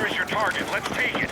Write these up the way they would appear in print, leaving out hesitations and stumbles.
Sector is your target. Let's take it.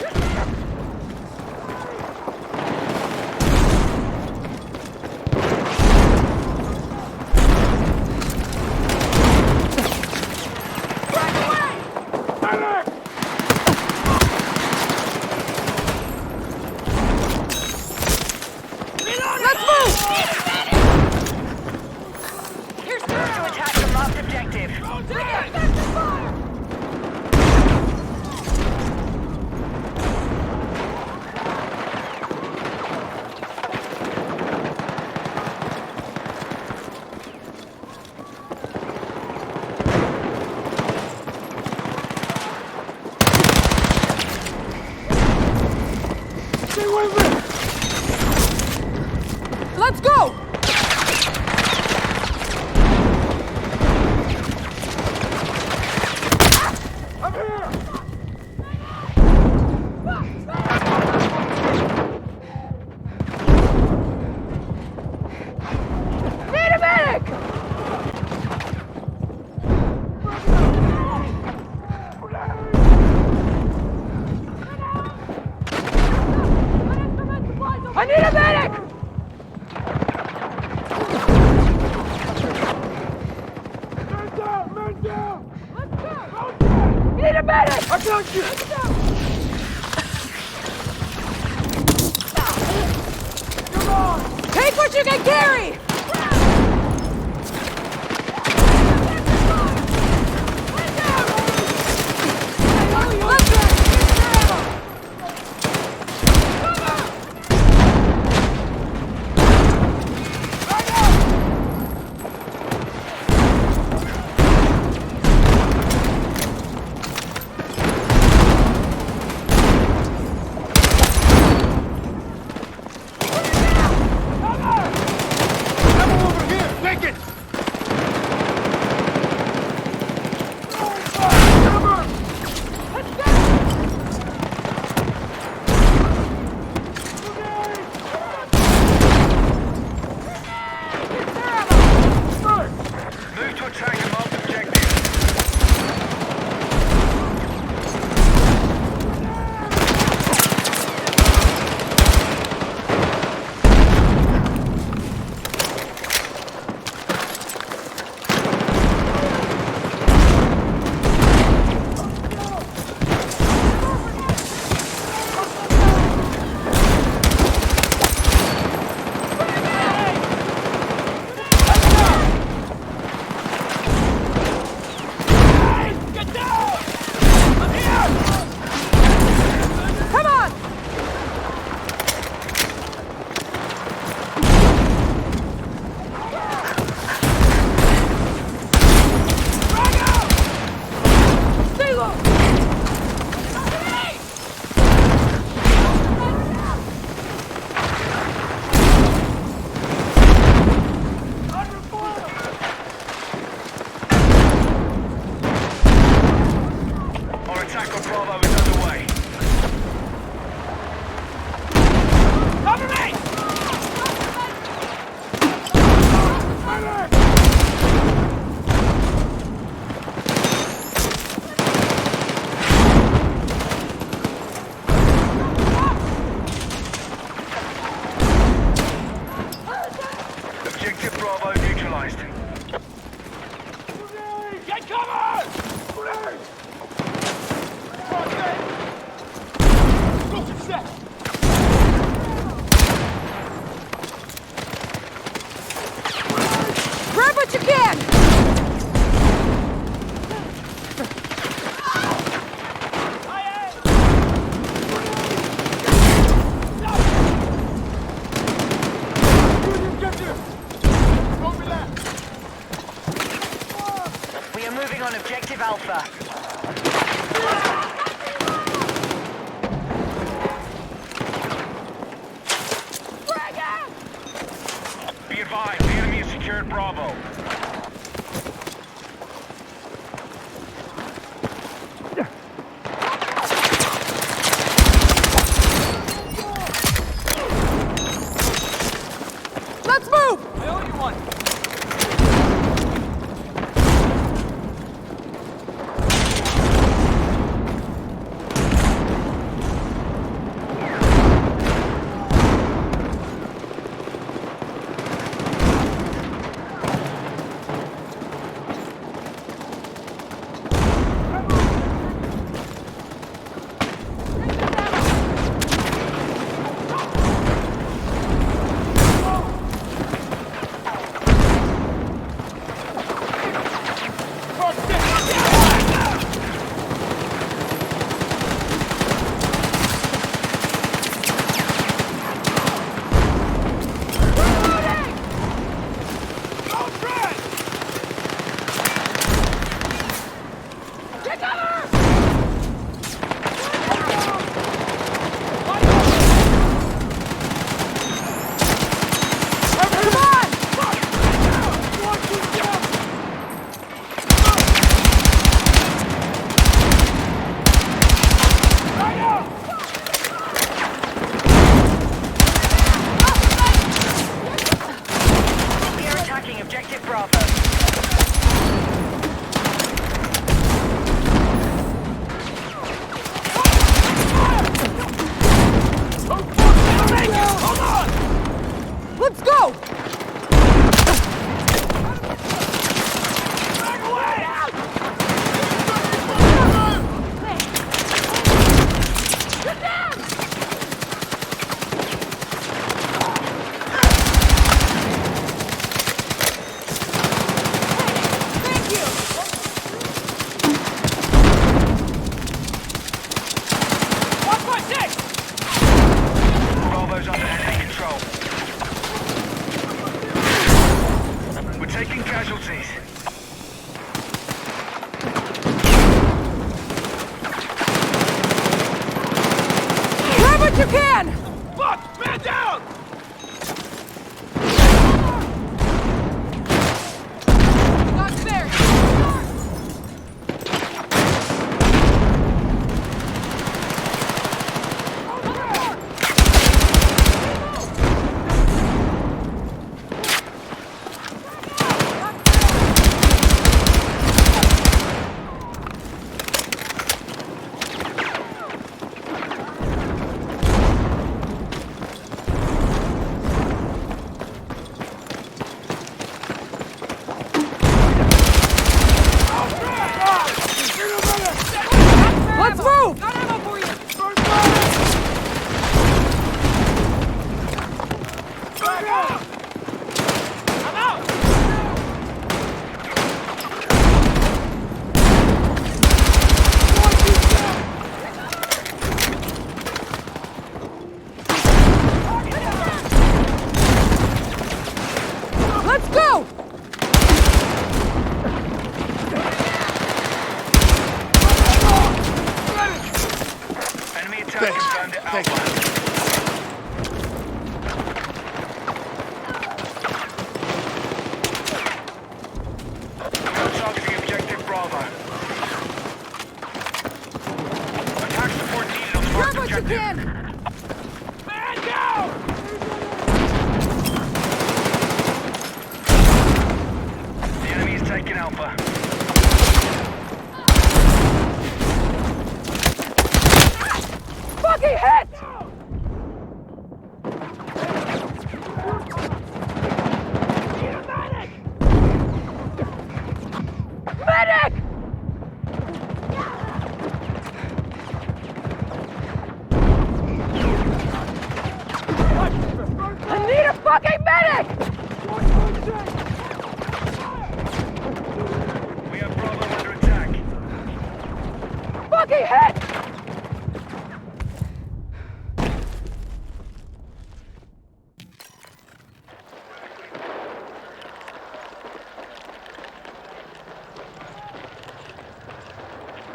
Let's go! I'm here! Need a medic! I need a medic! Man down! Let's go! You need a medic! I got you! Let's go! Come on! Take what you can carry! Grab what you can! We are moving on objective Alpha. Be advised, the enemy has secured Bravo. you can! Fuck! Man down! Got there! Let's move! Got ammo for you! I'm out! Let's go! Enemy attack confirmed at Alpha. Targeting objective Bravo. Attack support needed on the Grab marked what you objective. can! Man down! The enemy is taking Alpha. Fucking hit! Medic! I need a fucking medic! We have Bravo under attack. Fucking hit!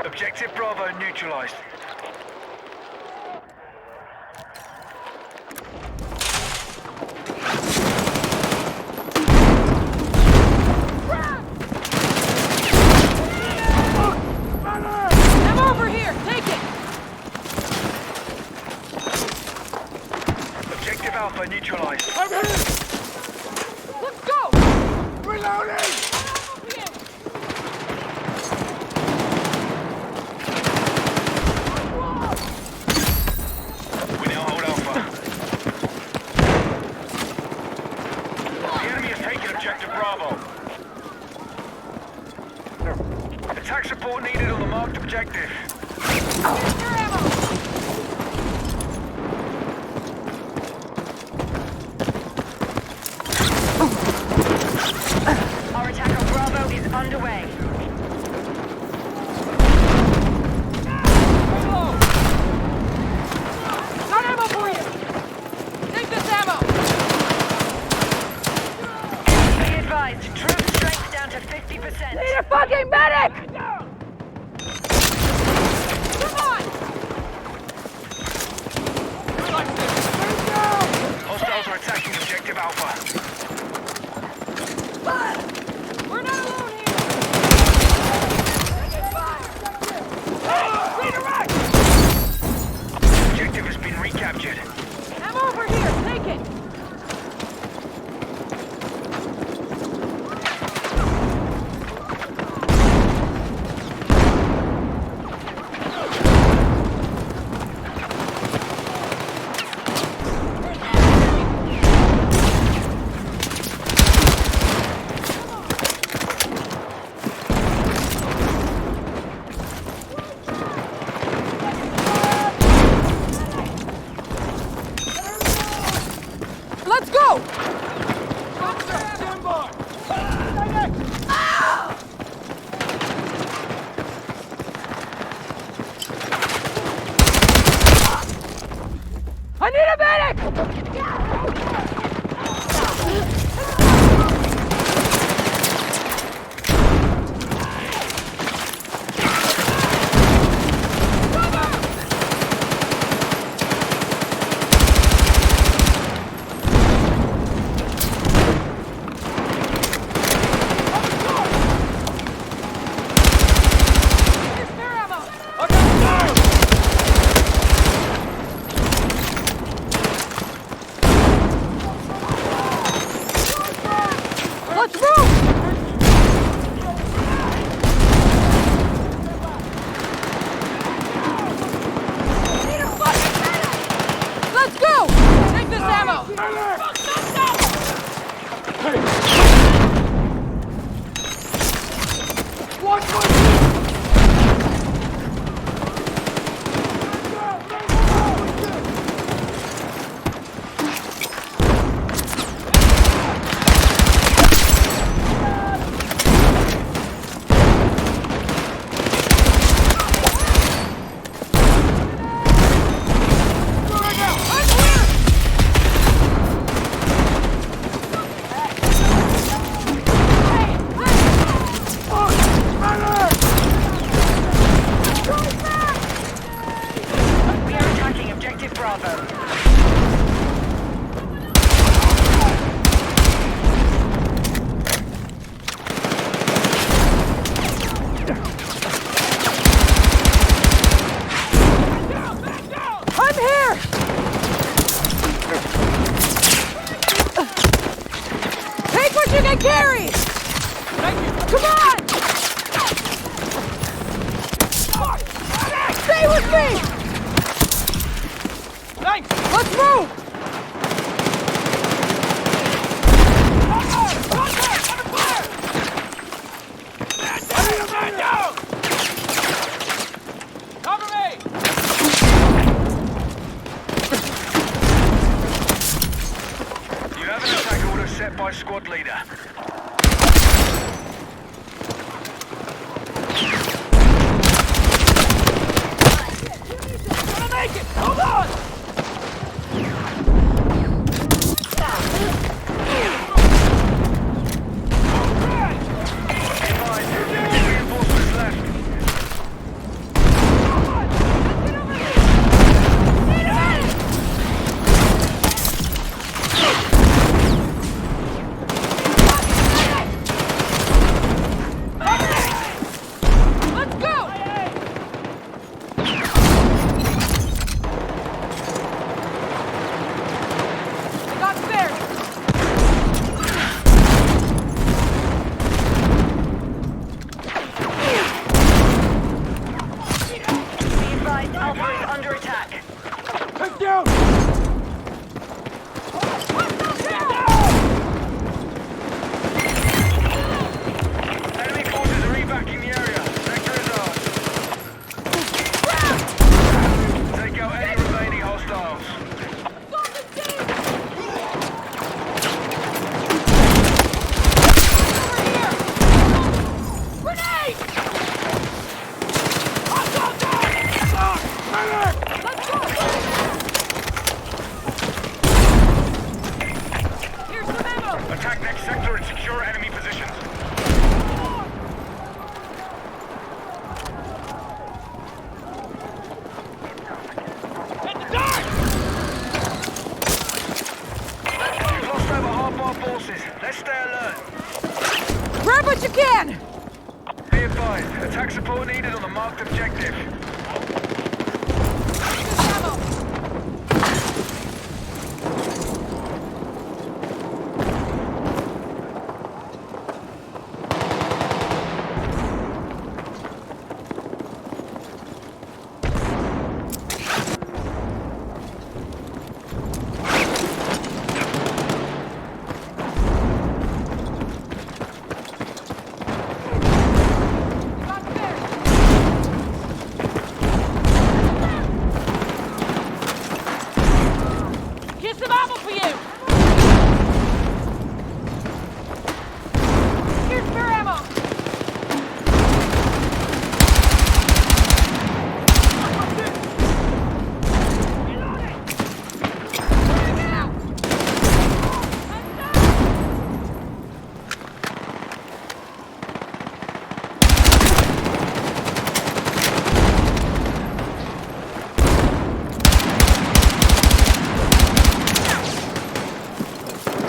Objective Bravo neutralized. I'm over here! Take it! Objective Alpha neutralized. Let's go! Reloading! We now hold Alpha. The enemy has taken objective Bravo. Attack support needed on the marked objective. Here's your ammo! Our attack on Bravo is underway. Got ammo for you! Take this ammo! Be advised, troop strength down to 50%. Need a fucking medic! Come on! Hostiles are attacking objective Alpha. We're not alone here! Redirect! Objective has been recaptured. I'm over here! Take it! Let's go! I need a medic! Bravo. I'm here! Take what you can carry! Thank you! Come on! Stay with me! Thanks! Let's move! Cover me! You have an attack order set by squad leader. Gonna make it! Hold on! Advise, reinforcements left. Let's go! I got spares! Be advised, Alpha is under attack. Take down! Enemy forces are evacuating the area. Sector is ours. Take out any remaining hostiles. Grenade! Here's some ammo! Attack next sector and secure enemy positions. We've lost over half our forces. Let's stay alert. Grab what you can! Be advised, attack support needed on the marked objective. Got spares! Here's some ammo for you! Here's spare ammo! Bring it out!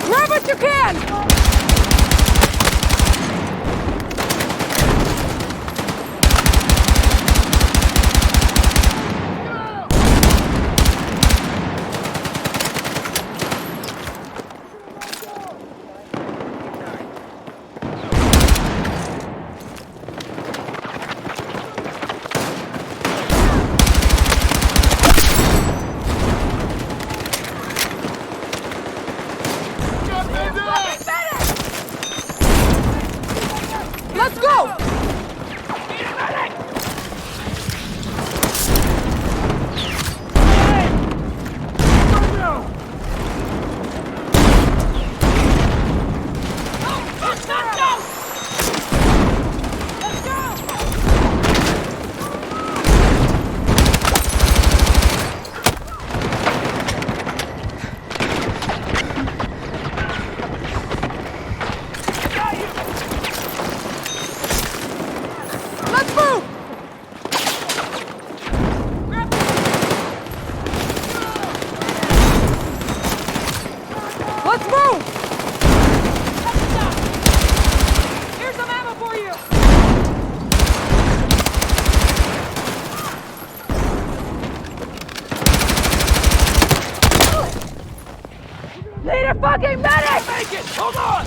Grab what you can! Fucking medic! a fucking medic! Make it! Hold on!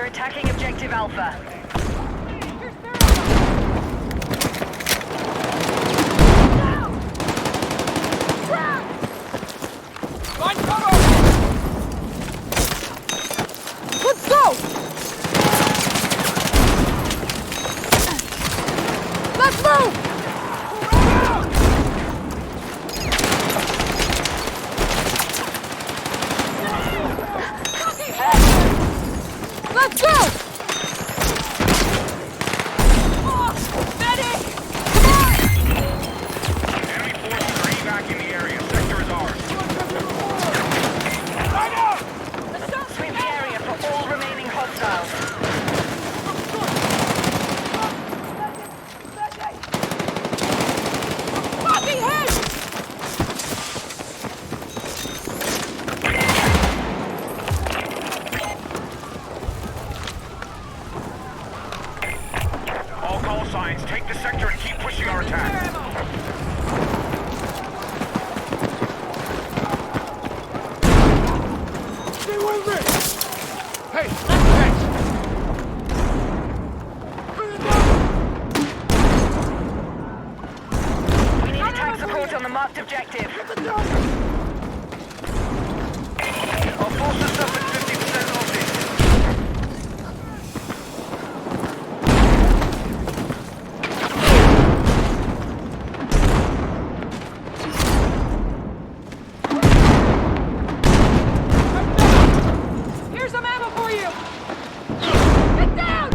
Attacking objective Alpha. Let's go! Let's move! Let's go! Oh, medic! Come on! Enemy forces are evacuating the area. Sector is ours. Right out! Sweep the area for all remaining hostiles. Fucking head! All call signs. Take the sector and keep pushing our attack. Stay with me! Hey, thanks! We need attack support on the marked objective. Our forces suffered 50% losses. Here's some ammo for you! Get down!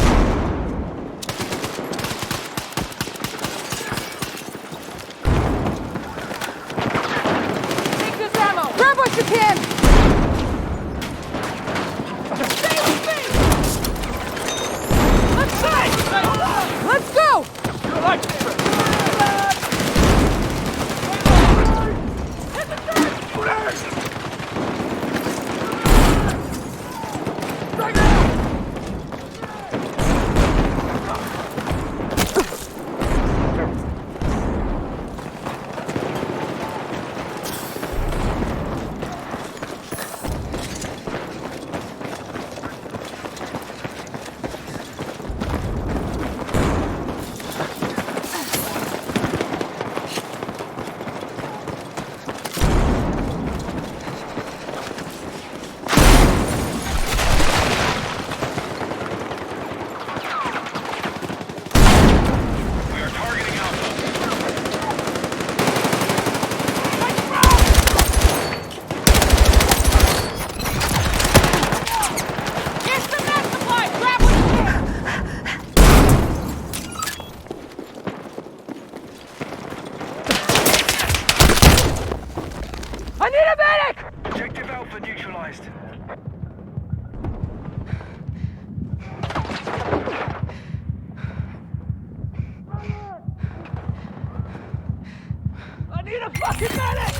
Need a fucking medic!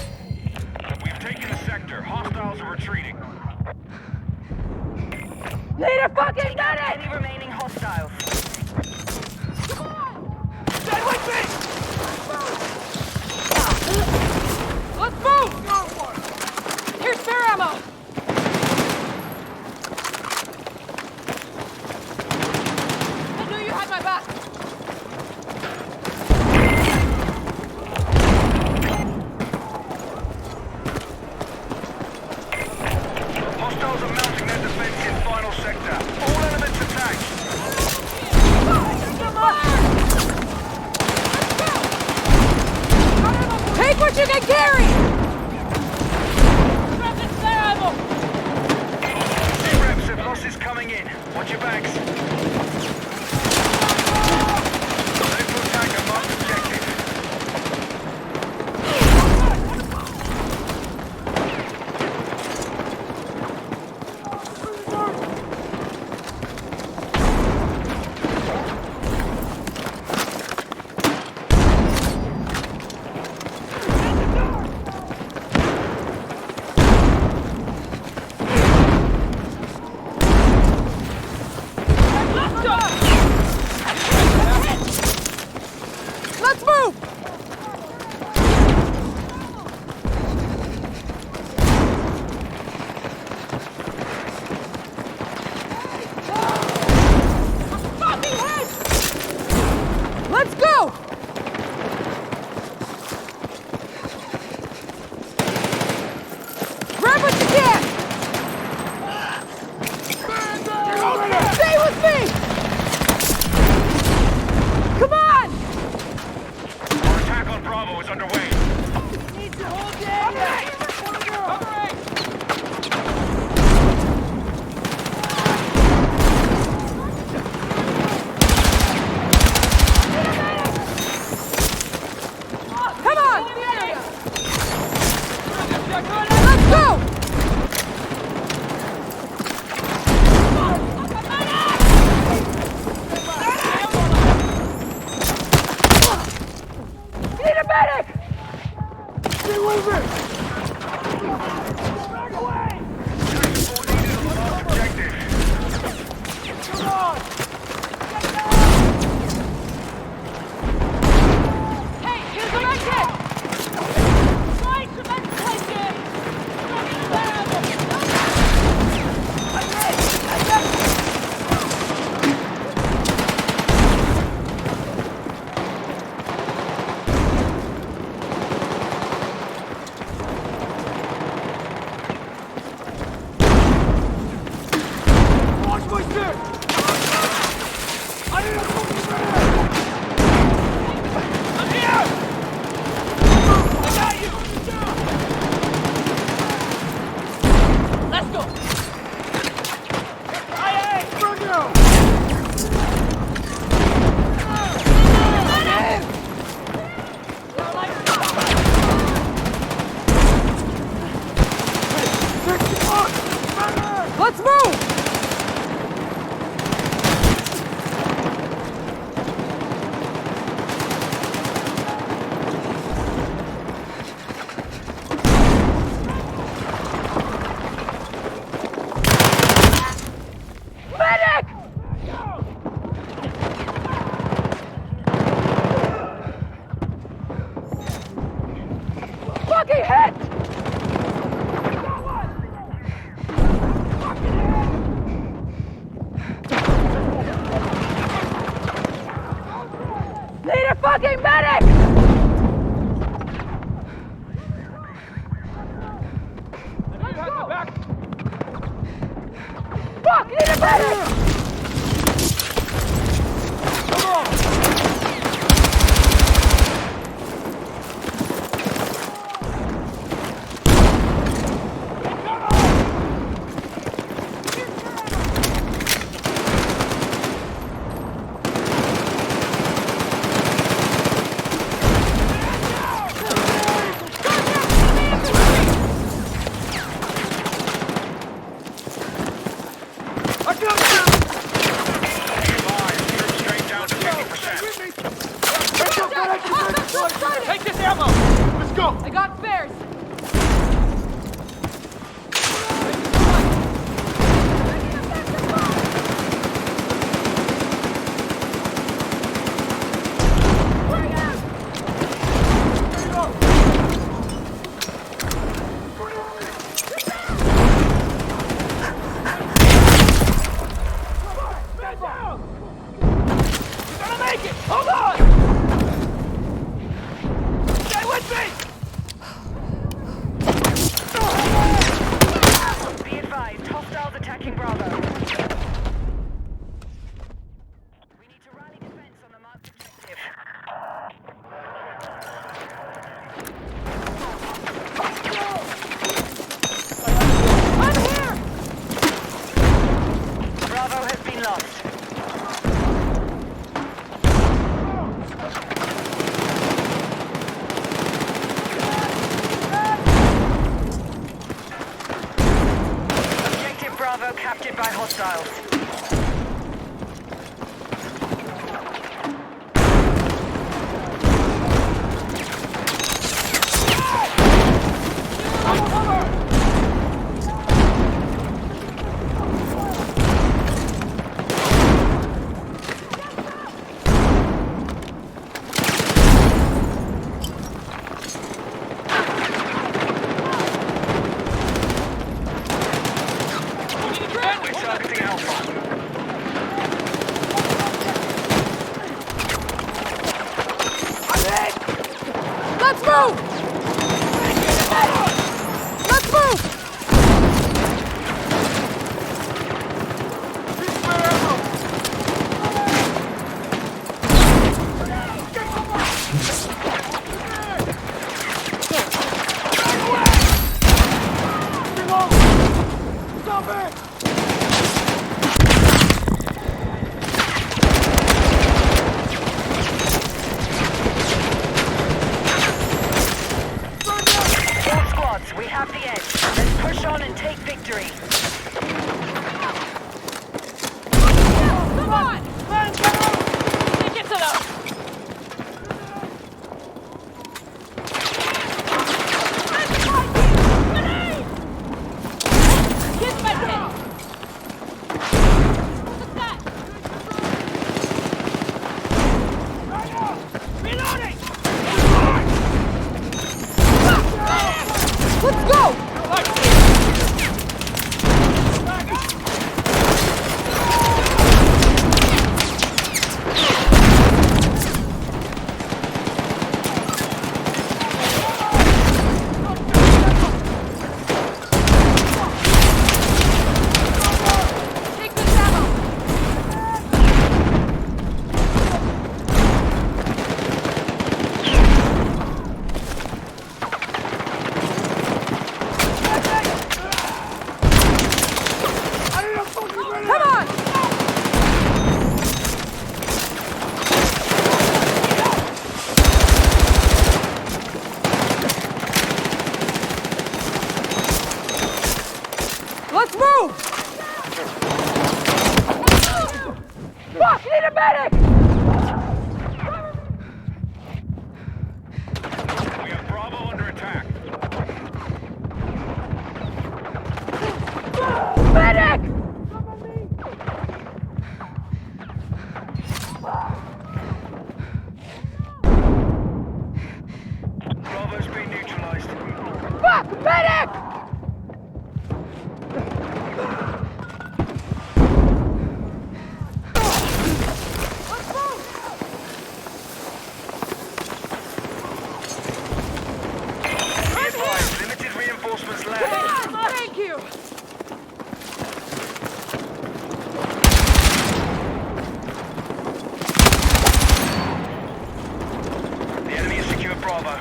We've taken the sector. Hostiles are retreating. Need a fucking medic! Any remaining hostiles. Stay with me! Let's move! Here's spare ammo! I knew you had my back! Hostiles are mounting their defense in final sector. All elements attacked. Take what you can carry! C-reps have losses coming in. Watch your backs. Ready to attack a marked objective. Let's move! Let's go! Grab what you can! Stay with me! Come on! Our attack on Bravo is underway. Need to hold it! Come on! Let's go! Need a medic! Stay with me! Back away! Support needed on the last objective. Come on! Hey, here's the med kit! Try to med kit! Watch my step! I need a fucking medic! I'm here! I got you! Let's go! Aye, bring it out! Let's move! Medic! Fucking hit! Need a fucking medic! Fuck! Need a medic! Come on! Take this ammo! Let's go! go! I got spares! Be advised, hostiles attacking Bravo. We need to rally defense on the marked objective. I'm here! Bravo has been lost. Objective Bravo captured by hostiles. We're targeting Alpha. Let's move! Let's move! All squads, we have the edge. Let's push on and take victory. Come on! Take it to them! Get my head! What's that? Reloading! Let's go! Take this ammo! Come on! Let's move! Fuck! Need a medic! We have Bravo under attack. Medic! Bravo's been neutralized. Fuck! Medic! Let's move! Be advised, limited reinforcements left. Thank you! The enemy has secured Bravo.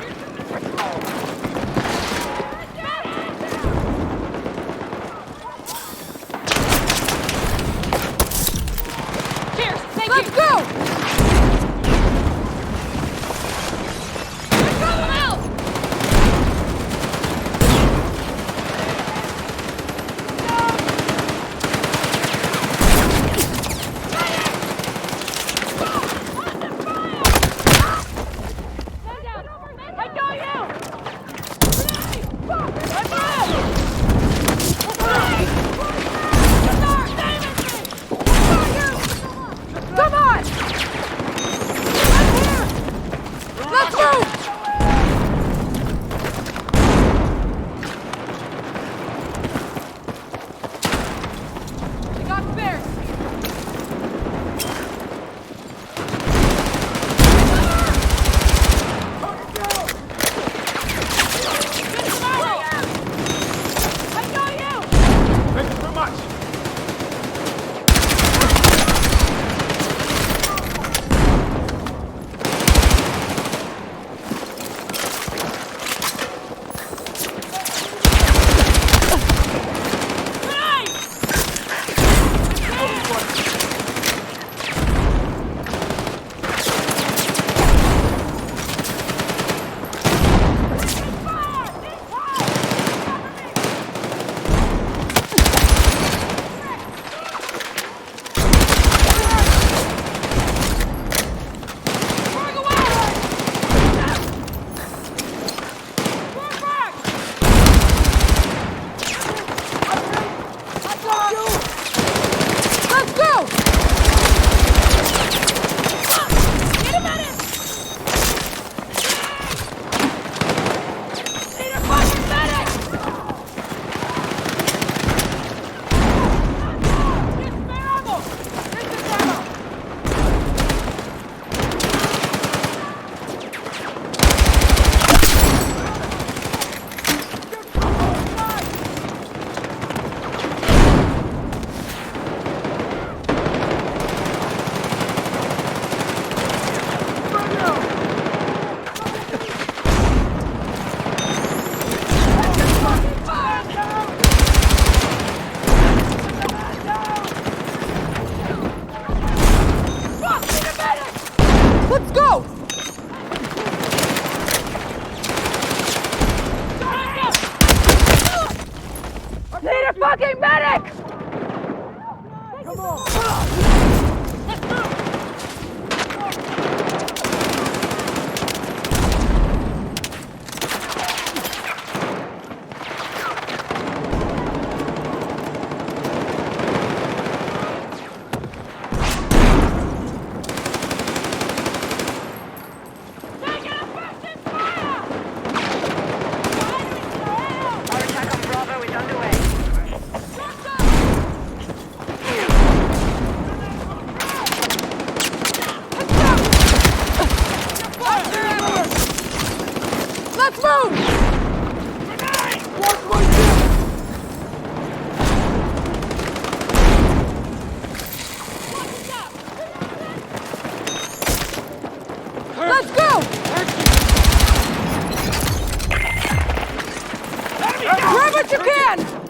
Cheers! Thank you! Let's go! Out! I got Let's go! Need a fucking medic! Come on! Our attack on Bravo is underway. Let's move! Let's go! Grab what you can!